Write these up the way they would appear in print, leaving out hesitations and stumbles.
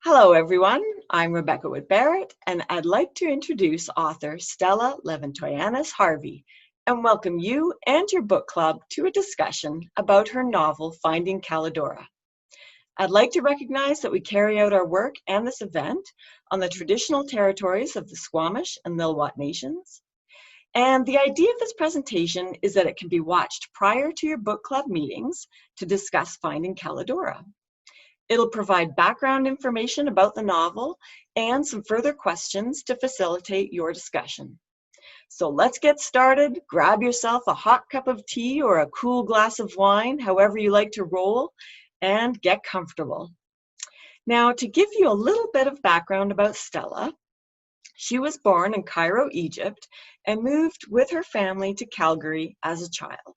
Hello, everyone. I'm Rebecca Wood Barrett, and I'd like to introduce author Stella Leventoyannis Harvey and welcome you and your book club to a discussion about her novel, Finding Callidora. I'd like to recognize that we carry out our work and this event on the traditional territories of the Squamish and Nilwat nations. And the idea of this presentation is that it can be watched prior to your book club meetings to discuss Finding Callidora. It'll provide background information about the novel and some further questions to facilitate your discussion. So let's get started. Grab yourself a hot cup of tea or a cool glass of wine, however you like to roll, and get comfortable. Now, to give you a little bit of background about Stella, she was born in Cairo, Egypt, and moved with her family to Calgary as a child.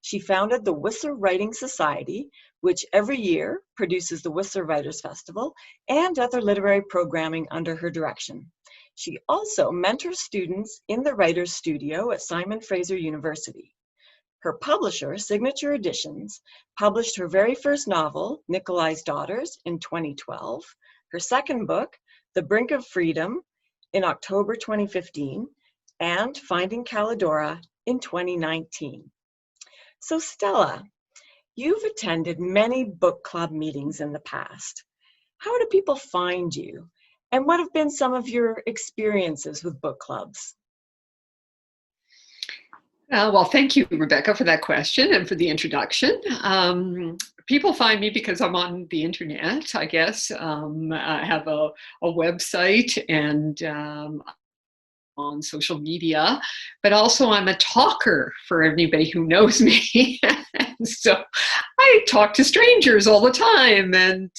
She founded the Whistler Writing Society, which every year produces the Whistler Writers Festival and other literary programming under her direction. She also mentors students in the Writers Studio at Simon Fraser University. Her publisher, Signature Editions, published her very first novel, Nikolai's Daughters, in 2012, her second book, The Brink of Freedom, in October 2015, and Finding Callidora in 2019. So Stella, you've attended many book club meetings in the past. How do people find you? And what have been some of your experiences with book clubs? Well, thank you, Rebecca, for that question and for the introduction. People find me because I'm on the internet, I guess. I have a website and on social media, but also I'm a talker for anybody who knows me. So I talk to strangers all the time. And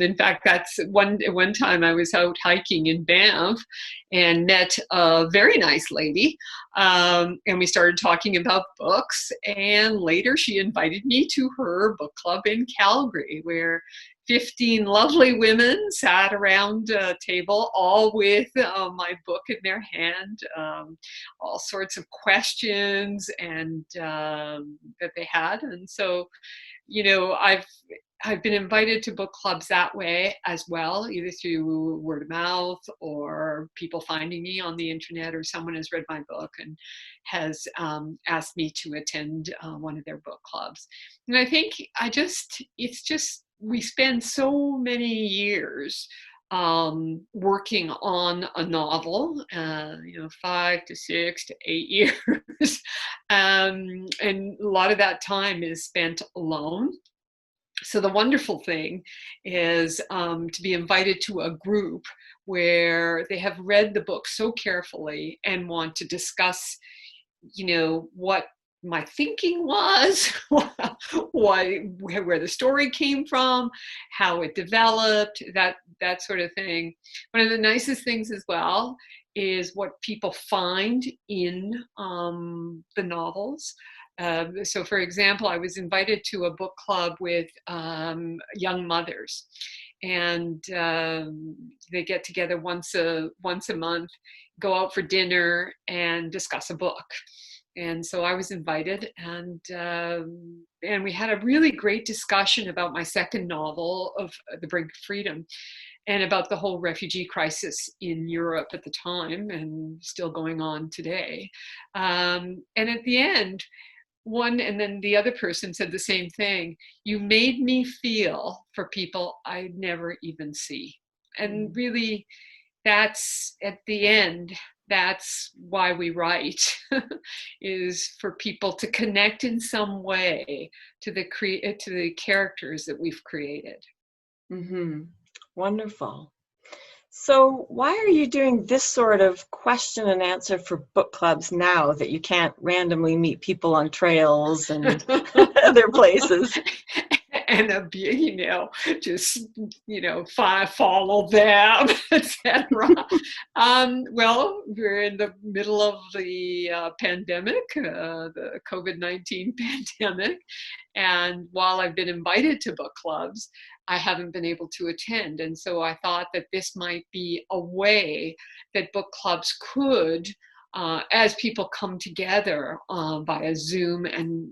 in fact, that's one time I was out hiking in Banff and met a very nice lady. And we started talking about books. And later she invited me to her book club in Calgary, where 15 lovely women sat around a table, all with my book in their hand, all sorts of questions and that they had. And so, you know, I've been invited to book clubs that way as well, either through word of mouth or people finding me on the internet, or someone has read my book and has asked me to attend one of their book clubs. And I think we spend so many years working on a novel, 5 to 6 to 8 years. And a lot of that time is spent alone. So the wonderful thing is to be invited to a group where they have read the book so carefully and want to discuss, what my thinking was, where the story came from, how it developed, that sort of thing. One of the nicest things as well is what people find in the novels. So for example, I was invited to a book club with young mothers, and they get together once a month, go out for dinner and discuss a book. And so I was invited, and we had a really great discussion about my second novel, of The Brink of Freedom, and about the whole refugee crisis in Europe at the time and still going on today. And at the end, one and then the other person said the same thing. You made me feel for people I never even see. And really, that's at the end, that's why we write, is for people to connect in some way to the characters that we've created. Mm-hmm. Wonderful. So why are you doing this sort of question and answer for book clubs now that you can't randomly meet people on trails and other places? And just follow them, etc. Well, we're in the middle of the pandemic, the COVID-19 pandemic, and while I've been invited to book clubs, I haven't been able to attend. And so I thought that this might be a way that book clubs could as people come together via Zoom and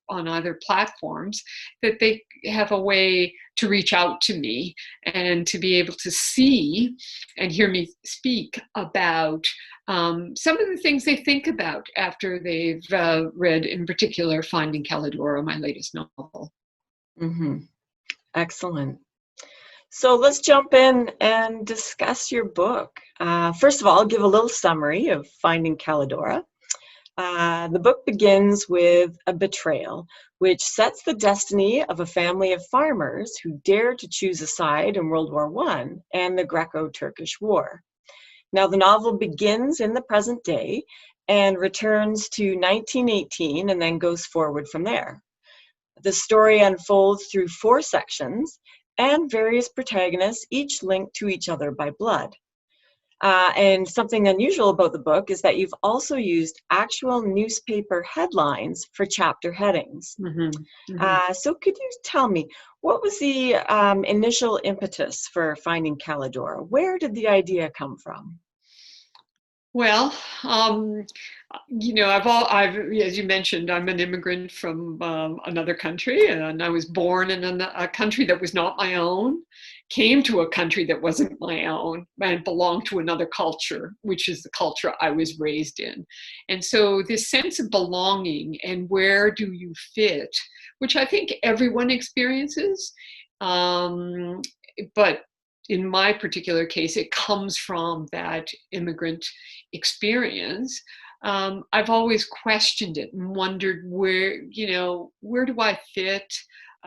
on other platforms, that they have a way to reach out to me and to be able to see and hear me speak about some of the things they think about after they've read, in particular, Finding Callidora, my latest novel. Mm-hmm. Excellent. So let's jump in and discuss your book. First of all, I'll give a little summary of Finding Callidora. The book begins with a betrayal, which sets the destiny of a family of farmers who dare to choose a side in World War I and the Greco-Turkish War. Now, the novel begins in the present day and returns to 1918 and then goes forward from there. The story unfolds through 4 sections and various protagonists, each linked to each other by blood. And something unusual about the book is that you've also used actual newspaper headlines for chapter headings. Mm-hmm. Mm-hmm. So could you tell me, what was the initial impetus for Finding Callidora? Where did the idea come from? Well, I've, as you mentioned, I'm an immigrant from another country, and I was born in a country that was not my own, came to a country that wasn't my own, and belonged to another culture, which is the culture I was raised in. And so this sense of belonging and where do you fit, which I think everyone experiences, but in my particular case, it comes from that immigrant experience. I've always questioned it and wondered where do I fit?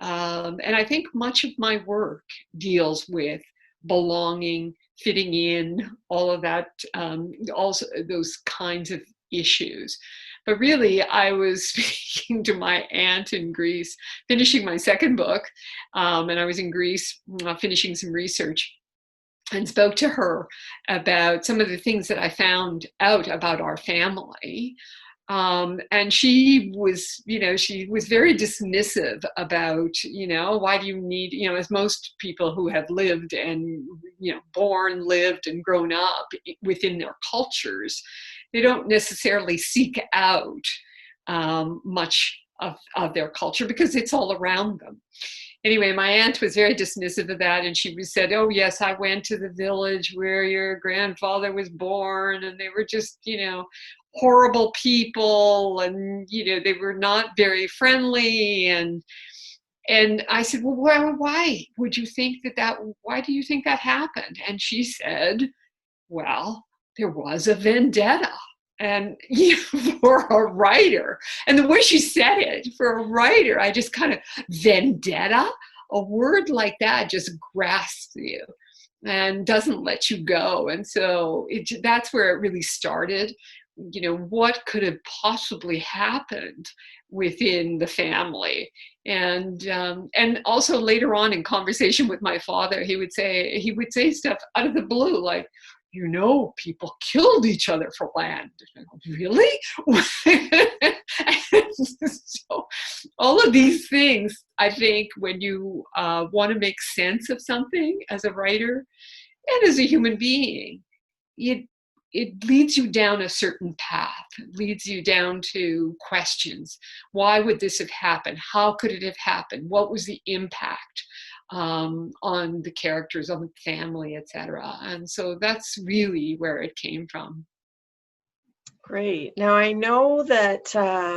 And I think much of my work deals with belonging, fitting in, all of that, also those kinds of issues. But really, I was speaking to my aunt in Greece, finishing my second book, and I was in Greece finishing some research, and spoke to her about some of the things that I found out about our family. And she was very dismissive about, why do you need, as most people who have lived and, born, lived, and grown up within their cultures, they don't necessarily seek out much of their culture because it's all around them. Anyway, my aunt was very dismissive of that, and she said, "Oh yes, I went to the village where your grandfather was born, and they were just, horrible people, and they were not very friendly." And I said, "Well, why would you think that? Why do you think that happened?" And she said, "Well, there was a vendetta." And for a writer, and the way she said it, for a writer, I just kind of, vendetta, a word like that just grasps you and doesn't let you go. And so that's where it really started. What could have possibly happened within the family? And also later on in conversation with my father, he would say stuff out of the blue, like, people killed each other for land. Really? So all of these things, I think, when you want to make sense of something as a writer and as a human being, it leads you down a certain path. It leads you down to questions. Why would this have happened? How could it have happened? What was the impact on the characters, on the family, etc.? And so that's really where it came from. Great. Now, I know that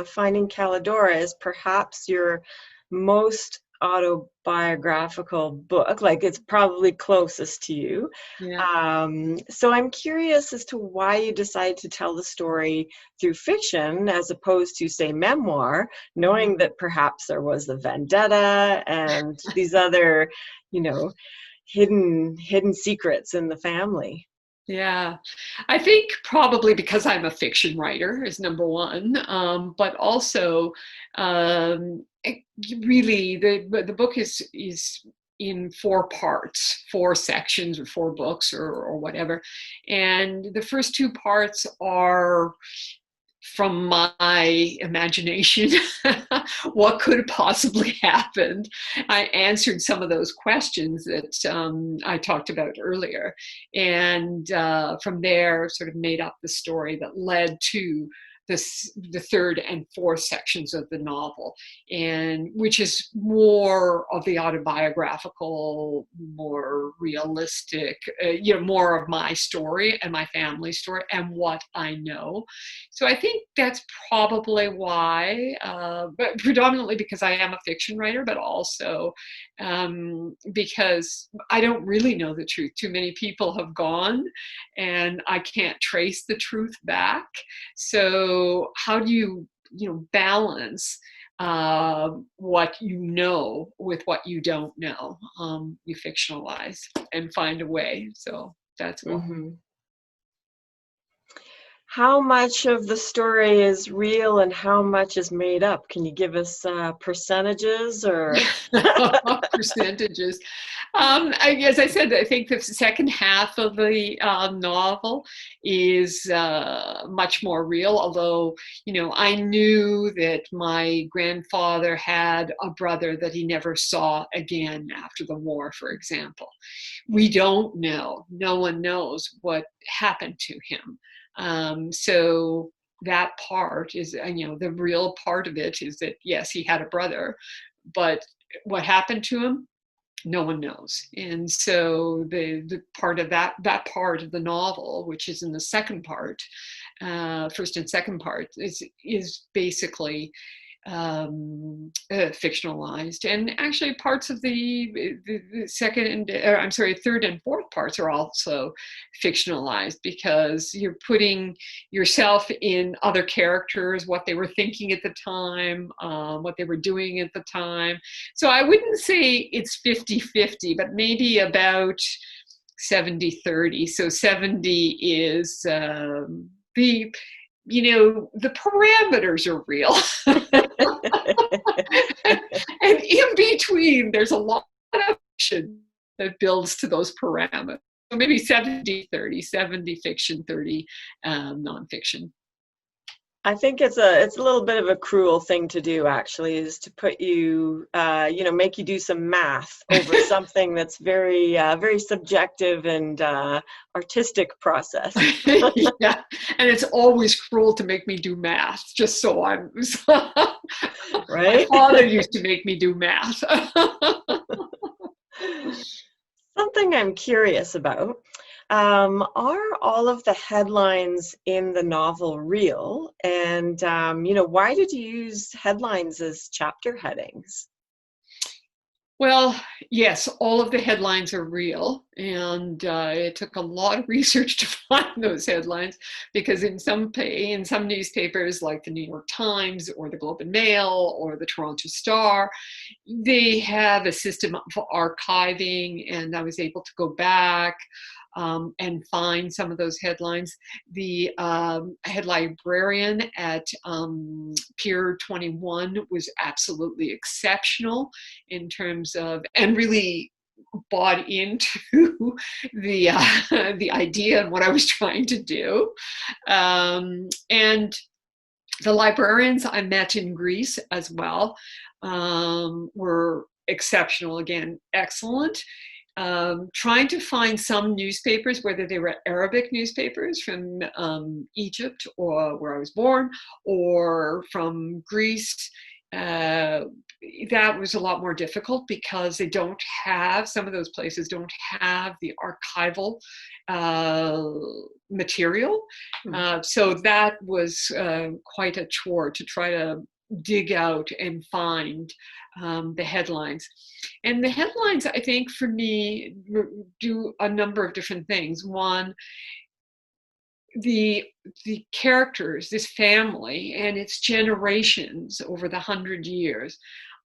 Finding Callidora is perhaps your most autobiographical book, like it's probably closest to you. Yeah. So I'm curious as to why you decided to tell the story through fiction as opposed to, say, memoir, knowing that perhaps there was the vendetta and these other, hidden secrets in the family. Yeah, I think probably because I'm a fiction writer is number one, but also really the book is in 4 parts, 4 sections, or 4 books, or whatever, and the first 2 parts are from my imagination, what could have possibly happened. I answered some of those questions that I talked about earlier. And from there, sort of made up the story that led to the third and fourth sections of the novel, and which is more of the autobiographical, more realistic, more of my story and my family story and what I know. So I think that's probably why, but predominantly because I am a fiction writer, but also because I don't really know the truth. Too many people have gone, and I can't trace the truth back. So how do you balance what you know with what you don't know? You fictionalize and find a way. So that's why. Mm-hmm. How much of the story is real and how much is made up? Can you give us percentages or? Percentages. As I said, I think the second half of the novel is much more real, although, I knew that my grandfather had a brother that he never saw again after the war, for example. We don't know. No one knows what happened to him. So that part is, the real part of it is that, yes, he had a brother, but what happened to him, no one knows. And so the part of that part of the novel, which is in the second part, first and second part, is basically fictionalized, and actually parts of the third and fourth parts are also fictionalized, because you're putting yourself in other characters, what they were thinking at the time, what they were doing at the time. So I wouldn't say it's 50-50, but maybe about 70-30. So 70 is the parameters are real. And in between, there's a lot of action that builds to those parameters. So maybe 70-30, 70 fiction, 30 nonfiction. I think it's a little bit of a cruel thing to do, actually, is to put you, make you do some math over something that's very, very subjective and artistic process. Yeah, and it's always cruel to make me do math, just so I'm. Right? My father used to make me do math. Something I'm curious about. Are all of the headlines in the novel real? And, why did you use headlines as chapter headings? Well, yes, all of the headlines are real, and it took a lot of research to find those headlines, because in some newspapers like the New York Times or the Globe and Mail or the Toronto Star, they have a system of archiving, and I was able to go back and find some of those headlines. The head librarian at Pier 21 was absolutely exceptional in terms of, and really bought into the idea and what I was trying to do. And the librarians I met in Greece as well were exceptional, again, excellent. Trying to find some newspapers, whether they were Arabic newspapers from Egypt, or where I was born, or from Greece. That was a lot more difficult, because they don't have, some of those places don't have the archival material. So that was quite a chore to try to dig out and find the headlines. And the headlines, I think, for me, do a number of different things. One, the characters, this family and its generations over the 100 years,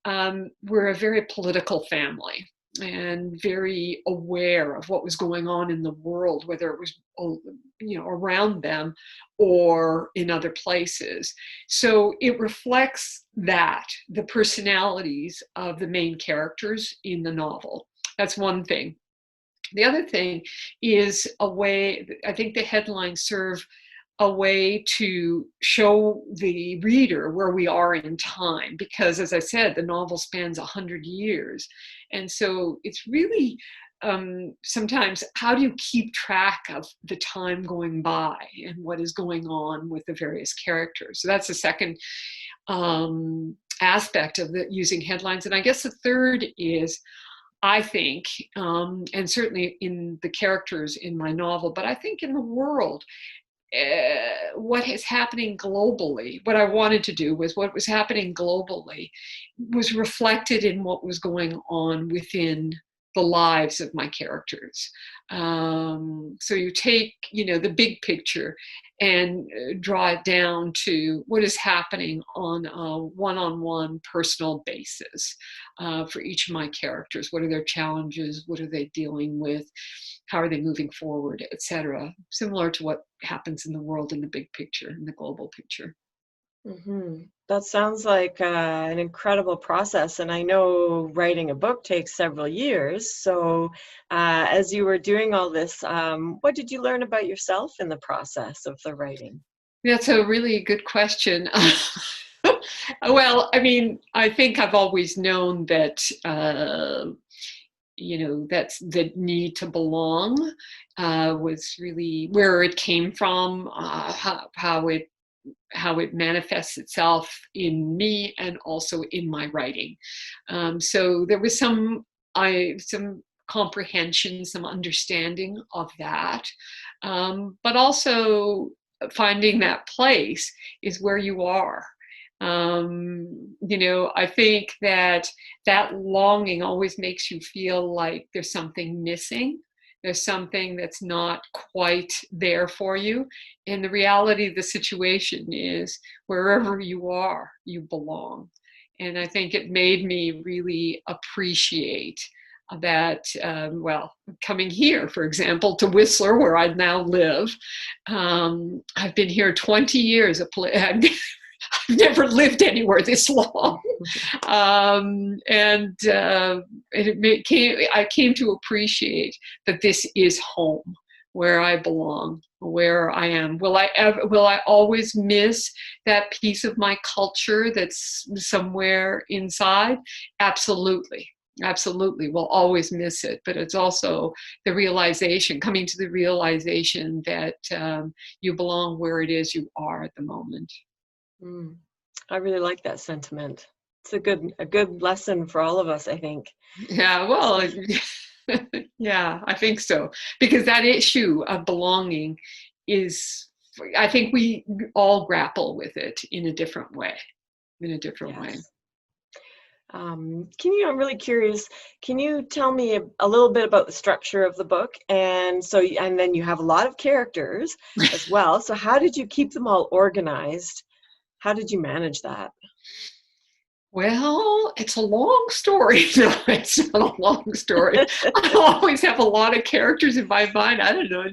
were a very political family and very aware of what was going on in the world, whether it was around them or in other places. So it reflects that, the personalities of the main characters in the novel. That's one thing. The other thing is a way, I think the headlines serve a way to show the reader where we are in time, because, as I said, the novel spans 100 years. And so it's really sometimes, how do you keep track of the time going by and what is going on with the various characters? So that's the second aspect of using headlines. And I guess the third is, I think, and certainly in the characters in my novel, but I think in the world, what is happening globally. What I wanted to do was, what was happening globally was reflected in what was going on within the lives of my characters. So you take, the big picture and draw it down to what is happening on a one-on-one personal basis for each of my characters. What are their challenges? What are they dealing with? How are they moving forward, etc.? Similar to what happens in the world in the big picture, in the global picture. Mm-hmm. That sounds like an incredible process, and I know writing a book takes several years. So as you were doing all this, what did you learn about yourself in the process of the writing? That's a really good question. Well, I mean, I think I've always known that, that's the need to belong was really where it came from, how it manifests itself in me and also in my writing. So there was some comprehension, some understanding of that, but also finding that place is where you are. I think that longing always makes you feel like there's something missing. There's something that's not quite there for you. And the reality of the situation is, wherever you are, you belong. And I think it made me really appreciate that, coming here, for example, to Whistler, where I now live. I've been here 20 years. I've never lived anywhere this long. I came to appreciate that this is home, where I belong, where I am. Will I always miss that piece of my culture that's somewhere inside? Absolutely. Absolutely. We'll always miss it. But it's also coming to the realization that you belong where it is you are at the moment. I really like that sentiment. It's a good lesson for all of us, I think. Yeah, well, yeah, I think so. Because that issue of belonging I think we all grapple with it in a different way. Yes. I'm really curious, can you tell me a little bit about the structure of the book? And then you have a lot of characters as well. So how did you keep them all organized? How did you manage that? Well, it's a long story. No, it's not a long story. I always have a lot of characters in my mind. I don't know.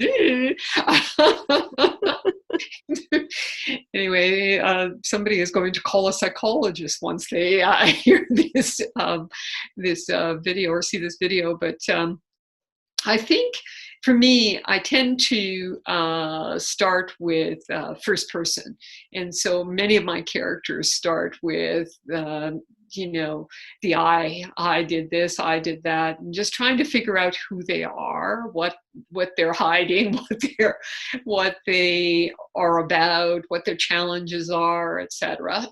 Anyway, somebody is going to call a psychologist once they hear this video or see this video. But I think for me, I tend to start with first person. And so many of my characters start with, the I did this, I did that, and just trying to figure out who they are, what they're hiding, what they are about, what their challenges are, etc.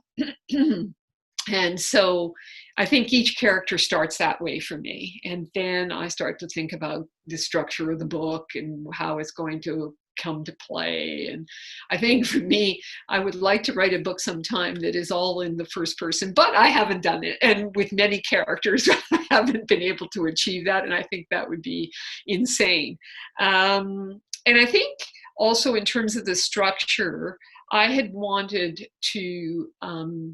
And so I think each character starts that way for me. And then I start to think about the structure of the book and how it's going to come to play. And I think for me, I would like to write a book sometime that is all in the first person, but I haven't done it. And with many characters, I haven't been able to achieve that. And I think that would be insane. And I think also in terms of the structure, I had wanted to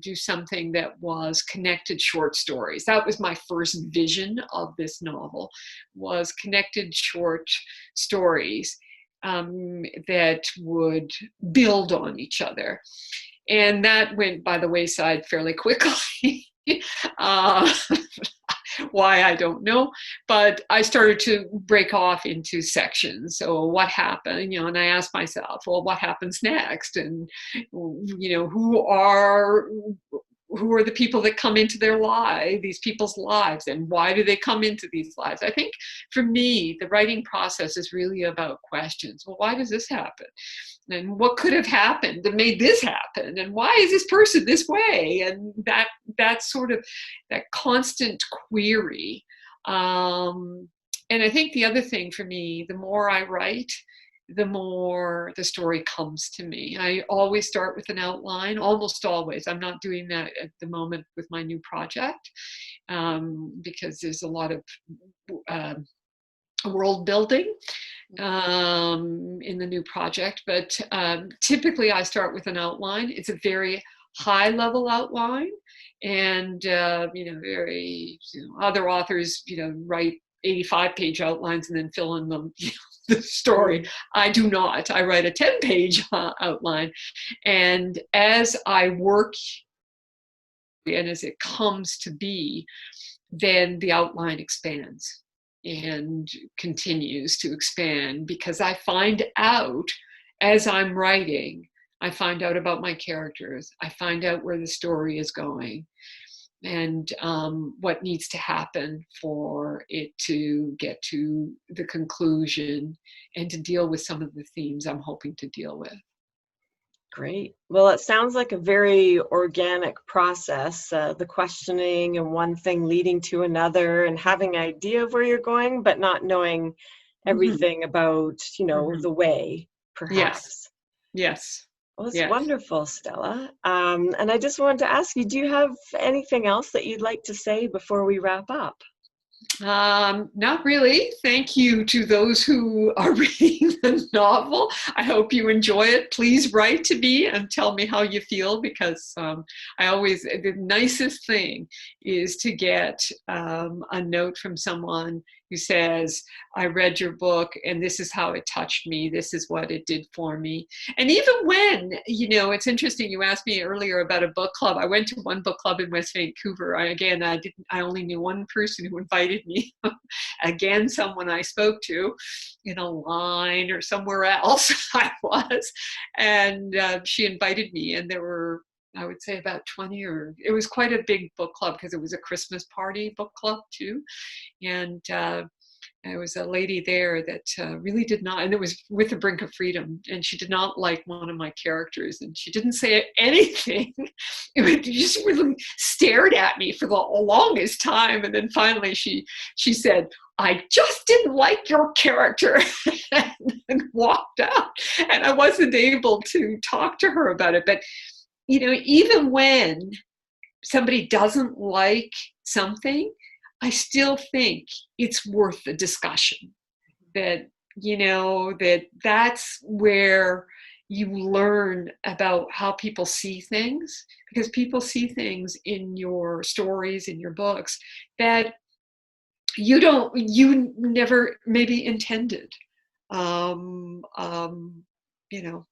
do something that was connected short stories. That was my first vision of this novel, was connected short stories that would build on each other. And that went by the wayside fairly quickly. Why, I don't know. But I started to break off into sections. So what happened, and I asked myself, well, what happens next? And, who are the people that come into these people's lives, and why do they come into these lives? I think for me, the writing process is really about questions. Well, why does this happen? And what could have happened that made this happen? And why is this person this way? And that's sort of that constant query. And I think the other thing for me, the more I write, the more the story comes to me. I always start with an outline, almost always. I'm not doing that at the moment with my new project, because there's a lot of world building in the new project. But typically I start with an outline. It's a very high level outline. And, other authors, write 85-page outlines and then fill in the story. I do not. I write a 10-page outline. And as I work and as it comes to be, then the outline expands and continues to expand, because I find out as I'm writing, I find out about my characters. I find out where the story is going, and what needs to happen for it to get to the conclusion and to deal with some of the themes I'm hoping to deal with. Great. Well, it sounds like a very organic process, the questioning and one thing leading to another, and having an idea of where you're going, but not knowing everything about, the way, perhaps. Yes. Well, it's Yes. wonderful, Stella. And I just wanted to ask you, do you have anything else that you'd like to say before we wrap up? Not really. Thank you to those who are reading the novel. I hope you enjoy it. Please write to me and tell me how you feel, because the nicest thing is to get a note from someone who says, I read your book and this is how it touched me. This is what it did for me. And even when, it's interesting, you asked me earlier about a book club. I went to one book club in West Vancouver. I only knew one person who invited me. Again, someone I spoke to in a line or somewhere else I was. And she invited me, and there were, I would say, about 20, or it was quite a big book club because it was a Christmas party book club too. And there was a lady there that really did not, and it was with the Brink of Freedom, and she did not like one of my characters, and she didn't say anything. She just really stared at me for the longest time, and then finally she said, I just didn't like your character, and walked out. And I wasn't able to talk to her about it. But, even when somebody doesn't like something, I still think it's worth the discussion. That's where you learn about how people see things, because people see things in your stories, in your books, that you never maybe intended.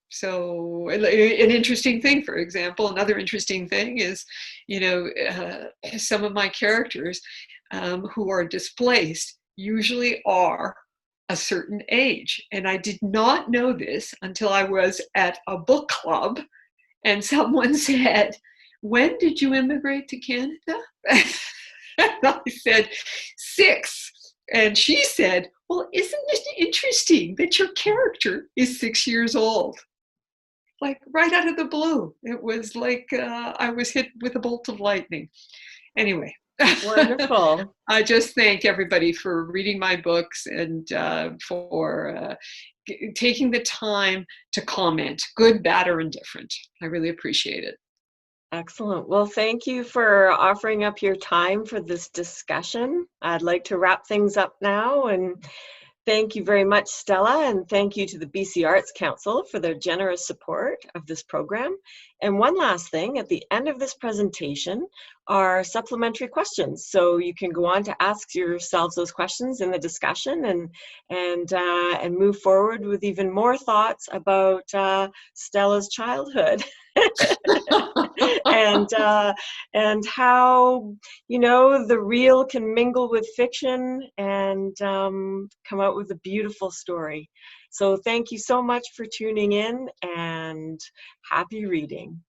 So an interesting thing, for example, another interesting thing is, some of my characters who are displaced usually are a certain age. And I did not know this until I was at a book club and someone said, when did you immigrate to Canada? And I said, 6. And she said, well, isn't it interesting that your character is 6 years old? Like right out of the blue. It was like I was hit with a bolt of lightning. Anyway. Wonderful. I just thank everybody for reading my books and for taking the time to comment, good, bad, or indifferent. I really appreciate it. Excellent. Well, thank you for offering up your time for this discussion. I'd like to wrap things up now, and thank you very much, Stella, and thank you to the BC Arts Council for their generous support of this program. And one last thing, at the end of this presentation are supplementary questions. So you can go on to ask yourselves those questions in the discussion and move forward with even more thoughts about Stella's childhood. and how, you know, the real can mingle with fiction and come out with a beautiful story. So thank you so much for tuning in, and happy reading.